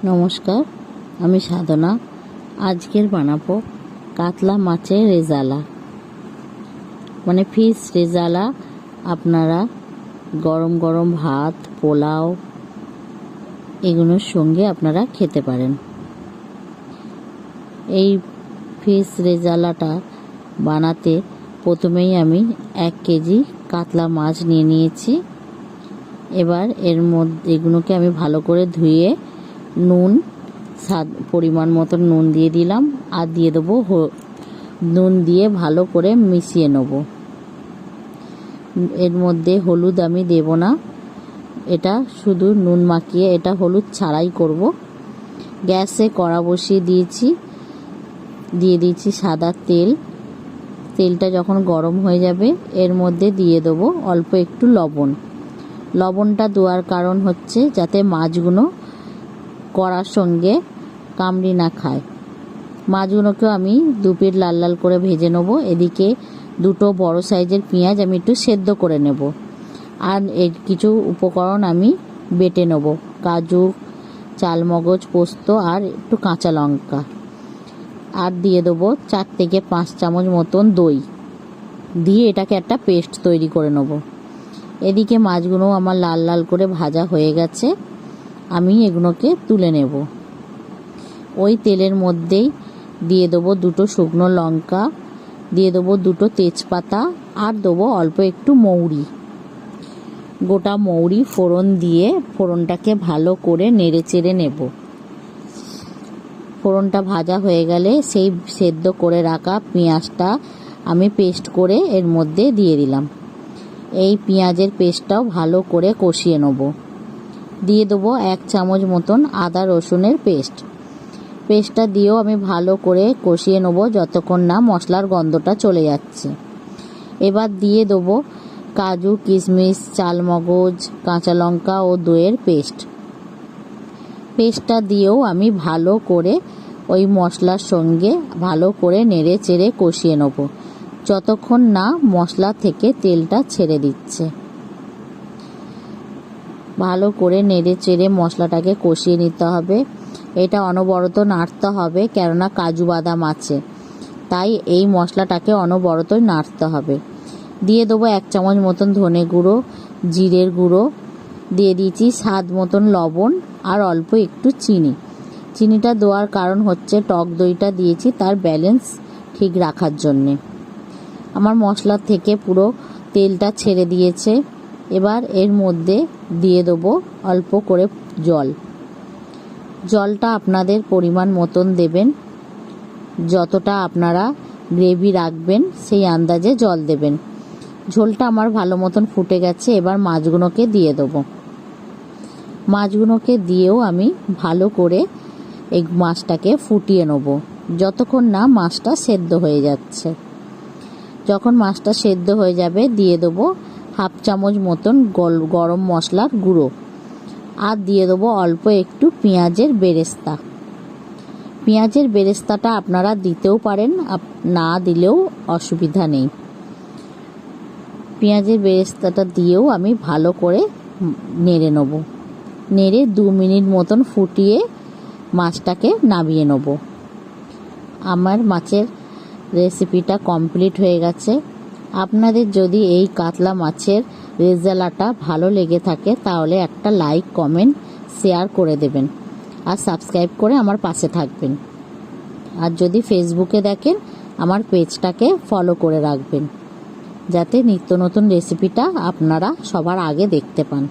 নমস্কার, আমি সাধনা। আজকের বানাবো কাতলা মাছের রেজালা, মানে ফিশ রেজালা। আপনারা গরম গরম ভাত, পোলাও এগুলোর সঙ্গে আপনারা খেতে পারেন। এই ফিশ রেজালাটা বানাতে প্রথমেই আমি 1 কেজি কাতলা মাছ নিয়ে নিয়েছি। এবার এর মধ্যে এগুলোকে আমি ভালো করে ধুয়ে নুন, স্বাদ পরিমাণ মতো নুন দিয়ে দিলাম, আর দিয়ে দেবো নুন দিয়ে ভালো করে মিশিয়ে নেব। এর মধ্যে হলুদ আমি দেব না, এটা শুধু নুন মাখিয়ে, এটা হলুদ ছাড়াই করব। গ্যাসে কড়া বসিয়ে দিয়েছি সাদা তেল। তেলটা যখন গরম হয়ে যাবে এর মধ্যে দিয়ে দেবো অল্প একটু লবণ। লবণটা দেওয়ার কারণ হচ্ছে যাতে মাছগুলো কড়ার সঙ্গে কামড়ি না খায়। মাছগুলোকেও আমি 2 পিঠ লাল লাল করে ভেজে নেব। এদিকে 2 বড় সাইজের পেঁয়াজ আমি একটু সেদ্ধ করে নেব, আর এর কিছু উপকরণ আমি বেটে নেব। কাজু, চালমগজ, পোস্ত আর একটু কাঁচা লঙ্কা, আর দিয়ে দেবো 4 থেকে 5 চামচ মতন দই দিয়ে এটাকে একটা পেস্ট তৈরি করে নেব। এদিকে মাছগুলো আমার লাল লাল করে ভাজা হয়ে গেছে, আমি এগুলোকে তুলে নেব। ওই তেলের মধ্যেই দিয়ে দেবো 2 শুকনো লঙ্কা, দিয়ে দেবো 2 তেজপাতা, আর দেবো অল্প একটু মৌরি, গোটা মৌরি ফোড়ন দিয়ে ফোড়নটাকে ভালো করে নেড়ে চেড়ে নেব। ফোড়নটা ভাজা হয়ে গেলে সেই সেদ্ধ করে রাখা পেঁয়াজটা আমি পেস্ট করে এর মধ্যে দিয়ে দিলাম। এই পেঁয়াজের পেস্টটাও ভালো করে কষিয়ে নেব। দিয়ে দেবো 1 চামচ মতন আদা রসুনের পেস্টটা দিয়েও আমি ভালো করে কষিয়ে নেব যতক্ষণ না মশলার গন্ধটা চলে যাচ্ছে। এবার দিয়ে দেবো কাজু, কিশমিশ, চালমগজ, কাঁচা লঙ্কা ও দইয়ের পেস্টটা দিয়েও আমি ভালো করে ওই মশলার সঙ্গে ভালো করে নেড়ে চেড়ে কষিয়ে নেব যতক্ষণ না মশলা থেকে তেলটা ছেড়ে দিচ্ছে। ভালো করে নেড়ে চেড়ে মশলাটাকে কষিয়ে নিতে হবে। এটা অনবরত নাড়তে হবে, কেননা কাজু বাদাম আছে, তাই এই মশলাটাকে অনবরত নাড়তে হবে। দিয়ে দেবো 1 চামচ মতন ধনে গুঁড়ো, জিরের গুঁড়ো, দিয়ে দিয়েছি স্বাদ মতন লবণ, আর অল্প একটু চিনিটা দেওয়ার কারণ হচ্ছে টক দইটা দিয়েছি তার ব্যালেন্স ঠিক রাখার জন্যে। আমার মশলা থেকে পুরো তেলটা ছেড়ে দিয়েছে। এবার এর মধ্যে দিয়ে দেবো অল্প করে জলটা আপনাদের পরিমাণ মতন দেবেন। যতটা আপনারা গ্রেভি রাখবেন সেই আন্দাজে জল দেবেন। ঝোলটা আমার ভালো মতন ফুটে গেছে। এবার মাছগুলোকে দিয়ে দেবো। মাছগুলোকে দিয়েও আমি ভালো করে এই মাছটাকে ফুটিয়ে নেব যতক্ষণ না মাছটা সেদ্ধ হয়ে যাচ্ছে। যখন মাছটা সেদ্ধ হয়ে যাবে দিয়ে দেবো 1/2 চামচ মতন গরম মশলার গুঁড়ো, আর দিয়ে দেবো অল্প একটু পেঁয়াজের বেরেস্তাটা আপনারা দিতেও পারেন, না দিলেও অসুবিধা নেই। পেঁয়াজের বেরেস্তাটা দিয়েও আমি ভালো করে নেড়ে নেব। নেড়ে 2 মিনিট মতন ফুটিয়ে মাছটাকে নামিয়ে নেব। আমার মাছের রেসিপিটা কমপ্লিট হয়ে গেছে। আপনাদের যদি এই কাতলা মাছের রেজালাটা ভালো লেগে থাকে তাহলে একটা লাইক, কমেন্ট, শেয়ার করে দেবেন, আর সাবস্ক্রাইব করে আমার পাশে থাকবেন। আর যদি ফেসবুকে দেখেন আমার পেজটাকে ফলো করে রাখবেন, যাতে নিত্য নতুন রেসিপিটা আপনারা সবার আগে দেখতে পান।